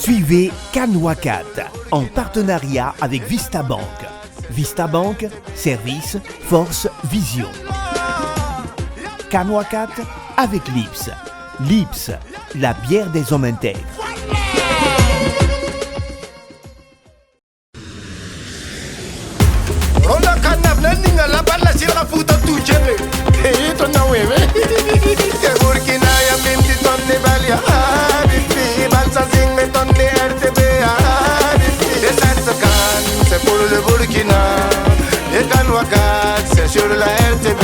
Suivez Canoa 4 en partenariat avec Vista Bank. Vista Bank, service, force, vision. Canoa 4 avec Lips. Lips, la bière des hommes intègres. C'est pour le Burkina et Canoa 4, c'est sur la RTB.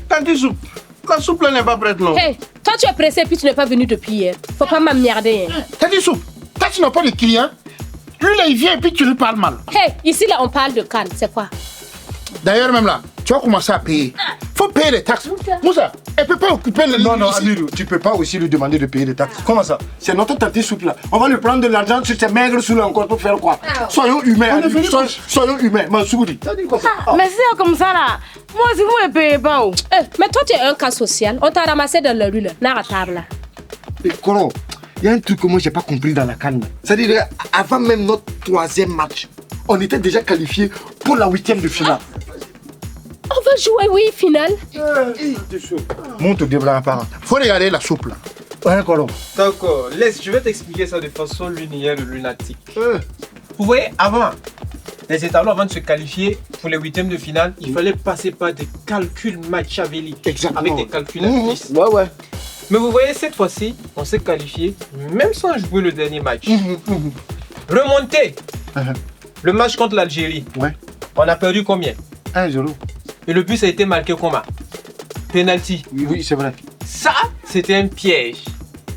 Tanti Soupe, la soupe là n'est pas prête non. Hey, toi tu es pressé puis tu n'es pas venu depuis hier. Faut pas m'emmerder. Hein. Tanti Soupe, toi tu n'as pas de client. Lui là il vient et puis tu lui parles mal. Hey, ici là on parle de Cannes, c'est quoi? D'ailleurs même là, tu vas commencer à payer. Faut payer les taxes. Moussa, elle peut pas occuper le... Non, Amirou, tu peux pas aussi lui demander de payer des taxes. Comment ça? C'est notre Tanti Soupe là. On va lui prendre de l'argent sur ses maigres sous là encore pour faire quoi? Soyons humains, soyons humains. Mansouri. Mais c'est comme ça là. Moi si vous ne payez pas. Mais toi tu es un cas social. On t'a ramassé dans la rue là, dans la table là. Koro, il y a un truc que moi j'ai pas compris dans la CAN. C'est-à-dire, avant même notre troisième match, on était déjà qualifiés pour la 8e de finale. On va jouer, oui, finale. Monte au début parent. Faut regarder la soupe là. Ouais, Koro. D'accord, laisse, je vais t'expliquer ça de façon linéaire et lunatique. Vous voyez, avant, les étalons, avant de se qualifier pour les 8e de finale, il fallait passer par des calculs machiavéliques. Exactement. Avec des calculatrices. Ouais. Mais vous voyez, cette fois-ci, on s'est qualifié, même sans jouer le dernier match. Remonté. Le match contre l'Algérie. Ouais. On a perdu combien? 1-0. Et le but, ça a été marqué comment? Penalty. Oui, c'est vrai. Ça, c'était un piège.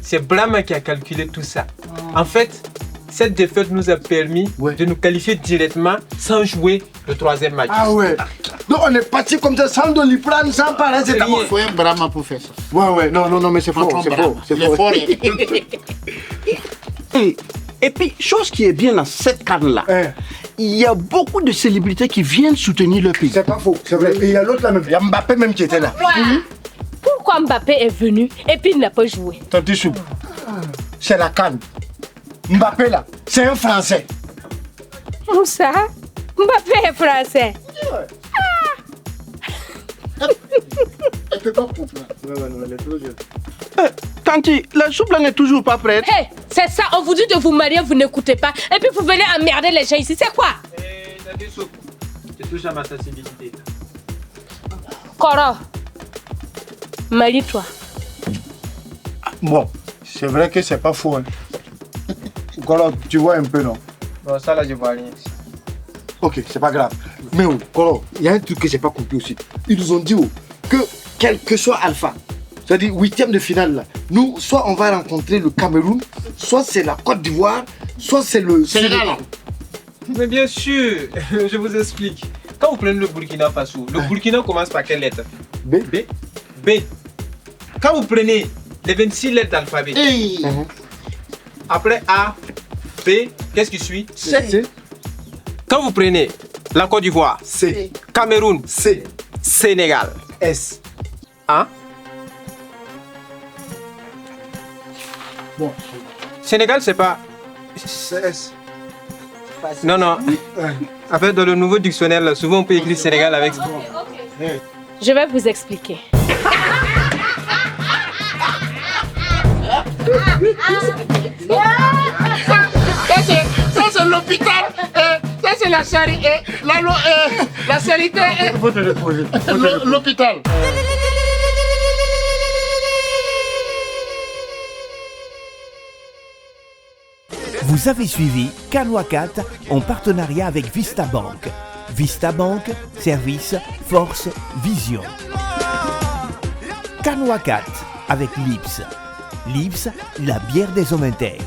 C'est Blama qui a calculé tout ça. En fait, cette défaite nous a permis de nous qualifier directement sans jouer le troisième match. Ah ouais. Donc on est parti comme ça sans Doliprane, sans parler. C'est Il faut un Brahma pour faire ça. Ouais, non, mais c'est faux. C'est faux. Et puis, chose qui est bien dans cette canne là, il y a beaucoup de célébrités qui viennent soutenir le pays. C'est pas faux, c'est vrai. Et il y a l'autre là même, il y a Mbappé même qui était là. Pourquoi Mbappé est venu et puis il n'a pas joué? Tanti Soupe, c'est la canne. Mbappé là, c'est un Français. Où ça? Mbappé est français. Elle peut pas comprendre. Ouais, elle est trop jeune. Tanti, la soupe là n'est toujours pas prête. Hey, c'est ça, on vous dit de vous marier, vous n'écoutez pas. Et puis vous venez emmerder les gens ici, c'est quoi? Tanti Soupe, tu touches à ma sensibilité. Koro, marie-toi. Bon, c'est vrai que c'est pas faux. Hein. Koro, tu vois un peu, non? Bon, ça là, je vois rien. Ok, c'est pas grave. Mais Koro, il y a un truc que j'ai pas compris aussi. Ils nous ont dit que quel que soit Alpha, c'est-à-dire 8e de finale là, nous, soit on va rencontrer le Cameroun, soit c'est la Côte d'Ivoire, soit c'est le Sénégal. Mais bien sûr, je vous explique. Quand vous prenez le Burkina Faso, le Burkina commence par quelle lettre? B. B. Quand vous prenez les 26 lettres d'alphabet, après A, B, qu'est-ce qui suit? C. Quand vous prenez la Côte d'Ivoire, C. Cameroun, C. Sénégal, S. A. Bon. Sénégal, c'est pas... C'est S. Non. En fait, dans le nouveau dictionnaire, là, souvent on peut écrire Sénégal avec... Je vais vous expliquer. Ça c'est l'hôpital, ça c'est la charité, la charité, l'hôpital. Vous avez suivi Canoa 4 en partenariat avec Vista Bank. Vista Bank, service, force, vision. Canoa 4 avec Lips. Lips, la bière des hommes intègres.